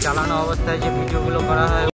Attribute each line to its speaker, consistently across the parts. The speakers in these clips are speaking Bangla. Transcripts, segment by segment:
Speaker 1: চালানো অবস্থায় যে ভিডিওগুলো করা হয়।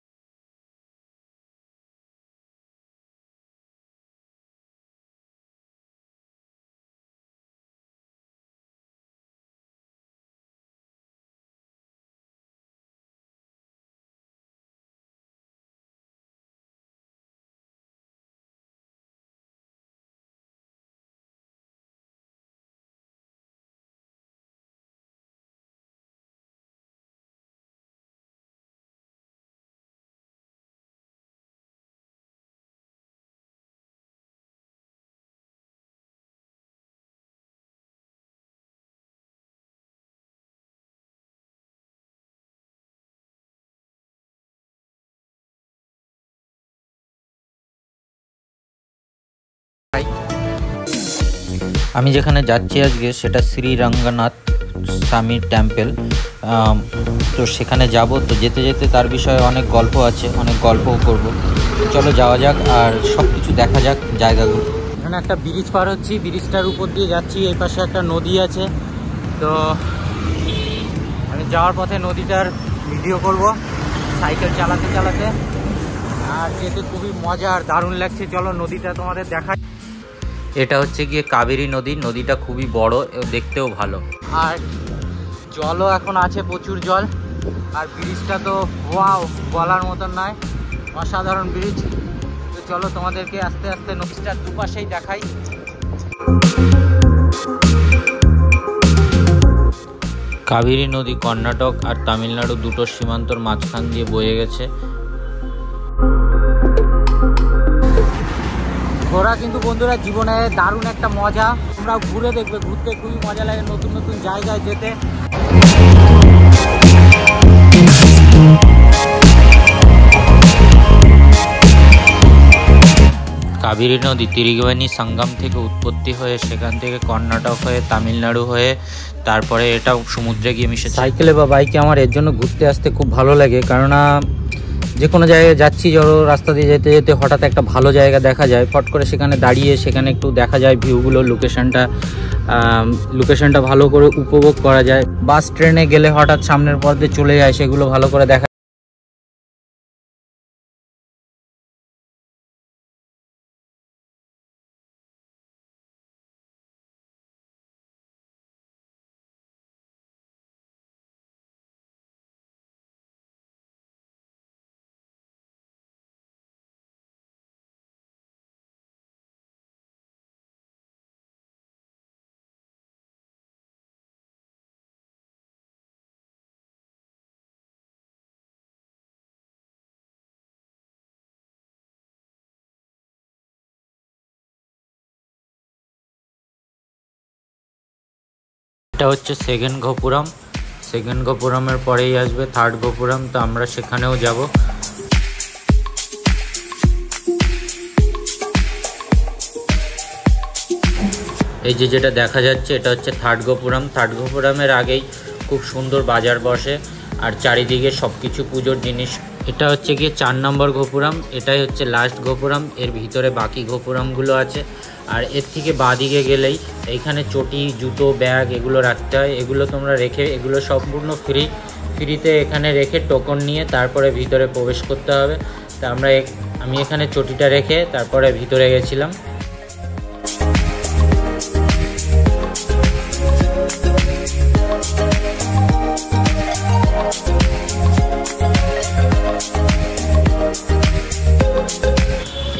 Speaker 1: আমি যেখানে যাচ্ছি আজকে সেটা শ্রী রঙ্গনাথ স্বামী টেম্পল। তো সেখানে যাব, তো যেতে যেতে তার বিষয়ে অনেক গল্প আছে, অনেক গল্পও করব। চলো যাওয়া যাক আর সব কিছু দেখা যাক জায়গাগুলো। এখানে একটা ব্রিজ পার হচ্ছি, ব্রিজটার উপর দিয়ে যাচ্ছি, এই পাশে একটা নদী আছে। তো আমি যাওয়ার পথে নদীটার ভিডিও করব সাইকেল চালাতে চালাতে, আর যেতে খুবই মজা আর দারুণ লাগছে। চলো নদীটা তোমাদের দেখাই। এটা হচ্ছে গিয়ে কাবেরী নদী, নদীটা খুবই বড়, দেখতেও ভালো, আর জলও এখন আছে, প্রচুর জল। আর ব্রিজটা তো ওয়াও, বলার মতন নয়, অসাধারণ ব্রিজ। তো চলো তোমাদেরকে আস্তে আস্তে নদীটার দুপাশেই দেখাই। কাবেরী নদী কর্ণাটক আর তামিলনাড়ু দুটো সীমান্তর মাঝখান দিয়ে বয়ে গেছে। ঘোরা কিন্তু বন্ধুরা জীবনে দারুণ একটা মজা, তোমরা ঘুরে দেখবে, ঘুরতে খুবই মজা লাগে, নতুন নতুন জায়গায় যেতে। কাবেরী নদী ত্রিবেণী সঙ্গম থেকে উৎপত্তি হয়ে সেখান থেকে কর্ণাটক হয়ে তামিলনাড়ু হয়ে তারপরে এটা সমুদ্রে গিয়ে মিশে। সাইকেলে বা বাইকে আমার এর জন্য ঘুরতে আসতে খুব ভালো লাগে, কেননা যে কোনো জায়গায় যাচ্ছি, ধরো রাস্তা দিয়ে যেতে যেতে হঠাৎ একটা ভালো জায়গা দেখা যায়, ফট করে সেখানে দাঁড়িয়ে সেখানে একটু দেখা যায় ভিউগুলো, লোকেশনটা ভালো করে উপভোগ করা যায়। বাস ট্রেনে গেলে হঠাৎ সামনের পথ দিয়ে চলে যায়, সেগুলো ভালো করে দেখা। এটা হচ্ছে সেকেন্ড গোপুরম, সেকেন্ড গোপুরমের পরেই আসবে থার্ড গোপুরম, তো আমরা সেখানেও যাব। এই যে যেটা দেখা যাচ্ছে এটা হচ্ছে থার্ড গোপুরম। থার্ড গোপুরমের আগেই খুব সুন্দর বাজার বসে আর চারিদিকে সব কিছু পুজোর জিনিস। এটা হচ্ছে গিয়ে 4 নম্বর গোপুরম, এটাই হচ্ছে লাস্ট গোপুরম, এর ভিতরে বাকি গোপুরমগুলো আছে। আর এর থেকে বাঁদিকে গেলেই এইখানে চটি, জুতো, ব্যাগ এগুলো রাখতে হয়, এগুলো তোমরা রেখে, এগুলো সম্পূর্ণ ফ্রিতে এখানে রেখে টোকন নিয়ে তারপরে ভিতরে প্রবেশ করতে হবে। তা আমি এখানে চটিটা রেখে তারপরে ভিতরে গেছিলাম।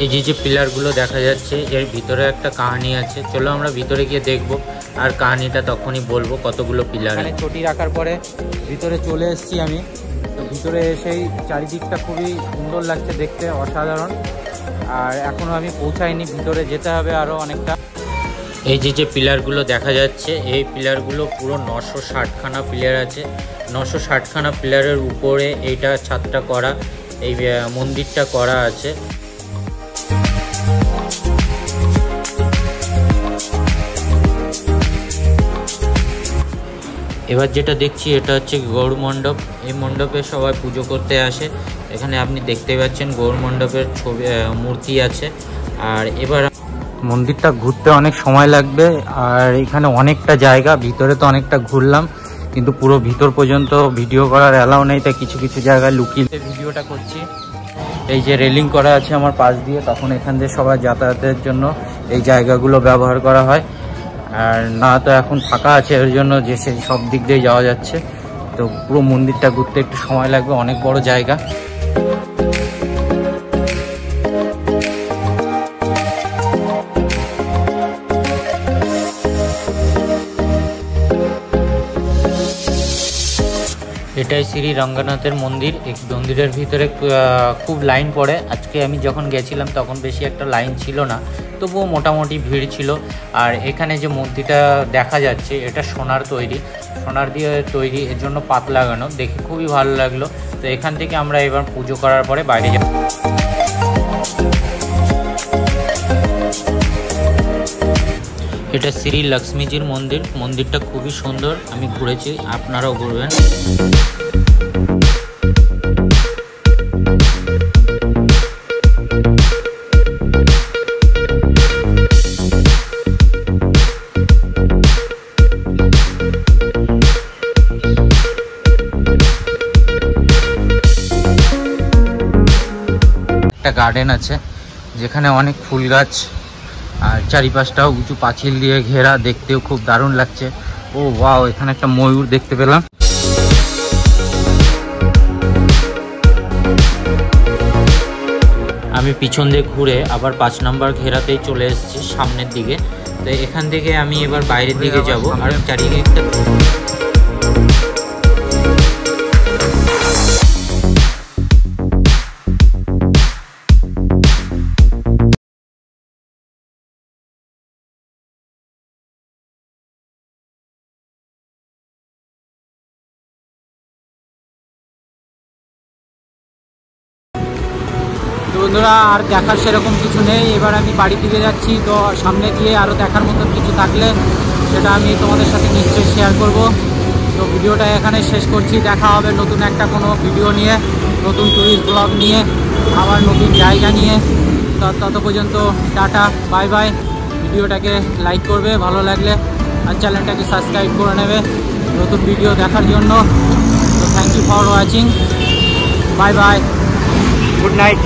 Speaker 1: এই যে পিলারগুলো দেখা যাচ্ছে এর ভিতরে একটা কাহিনী আছে, চলো আমরা ভিতরে গিয়ে দেখবো আর কাহিনীটা তখনই বলবো কতগুলো পিলার। এখানে চটি রাখার পরে ভিতরে চলে এসেছি আমি, তো ভিতরে এসেই চারিদিকটা খুবই সুন্দর লাগছে দেখতে, অসাধারণ। আর এখনও আমি পৌঁছাইনি, ভিতরে যেতে হবে আরও অনেকটা। এই যে পিলারগুলো দেখা যাচ্ছে, এই পিলারগুলো পুরো 960খানা পিলার আছে। 960খানা পিলারের উপরে এইটা ছাদটা করা, এই মন্দিরটা করা আছে। এবার যেটা দেখছি এটা হচ্ছে গৌড় মণ্ডপ, এই মণ্ডপে সবাই পুজো করতে আসে। এখানে আপনি দেখতে পাচ্ছেন গৌড় মণ্ডপের ছবি, মূর্তি আছে। আর এবার মন্দিরটা ঘুরতে অনেক সময় লাগবে, আর এখানে অনেকটা জায়গা, ভিতরে তো অনেকটা ঘুরলাম, কিন্তু পুরো ভিতর পর্যন্ত ভিডিও করার অ্যালাউ নেই, তাই কিছু কিছু জায়গায় লুকিয়ে ভিডিওটা করছি। এই যে রেলিং করা আছে আমার পাশ দিয়ে, তখন এখান দিয়ে সবাই যাতায়াতের জন্য এই জায়গাগুলো ব্যবহার করা হয়। আর না তো এখন ফাঁকা আছে, এর জন্য যে সেই সব দিক দিয়ে যাওয়া যাচ্ছে। তো পুরো মন্দিরটা ঘুরতে একটু সময় লাগবে, অনেক বড় জায়গা। এটাই শ্রী রঙ্গনাথের মন্দির। এই মন্দিরের ভিতরে খুব লাইন পড়ে। আজকে আমি যখন গেছিলাম তখন বেশি একটা লাইন ছিল না, তবুও মোটামুটি ভিড় ছিল। আর এখানে যে মূর্তিটা দেখা যাচ্ছে এটা সোনার তৈরি, সোনার দিয়ে তৈরি, এর জন্য পাত লাগানো, দেখে খুবই ভালো লাগলো। তো এখান থেকে আমরা এবার পুজো করার পরে বাইরে যাব। এটা শ্রী লক্ষ্মীজির মন্দির। মন্দিরটা খুবই সুন্দর, আমি ঘুরেছি, আপনারাও ঘুরবেন। একটা গার্ডেন আছে যেখানে অনেক ফুল গাছ, আর চারিপাশটাও উঁচু পাঁচিল দিয়ে ঘেরা, দেখতেও খুব দারুণ লাগছে। ও ওয়াও, এখানে একটা ময়ূর দেখতে পেলাম। আমি পিছন দিয়ে ঘুরে আবার 5 নম্বর ঘেরাতেই চলে এসেছি সামনের দিকে। তো এখান থেকে আমি এবার বাইরের দিকে যাব। আর চারিদিকটা বন্ধুরা আর দেখার সেরকম কিছু নেই। এবার আমি বাড়ি দিকে যাচ্ছি। তো সামনে গিয়ে আরও দেখার মতন কিছু থাকলে সেটা আমি তোমাদের সাথে নিশ্চয়ই শেয়ার করব। তো ভিডিওটা এখানে শেষ করছি। দেখা হবে নতুন একটা কোনো ভিডিও নিয়ে, নতুন ট্যুরিস্ট ব্লগ নিয়ে, আবার নতুন জায়গা নিয়ে। তত পর্যন্ত টাটা, বাই বাই। ভিডিওটাকে লাইক করবে ভালো লাগলে, আর চ্যানেলটাকে সাবস্ক্রাইব করে নেবে নতুন ভিডিও দেখার জন্য। তো thank you for watching, bye bye, good night.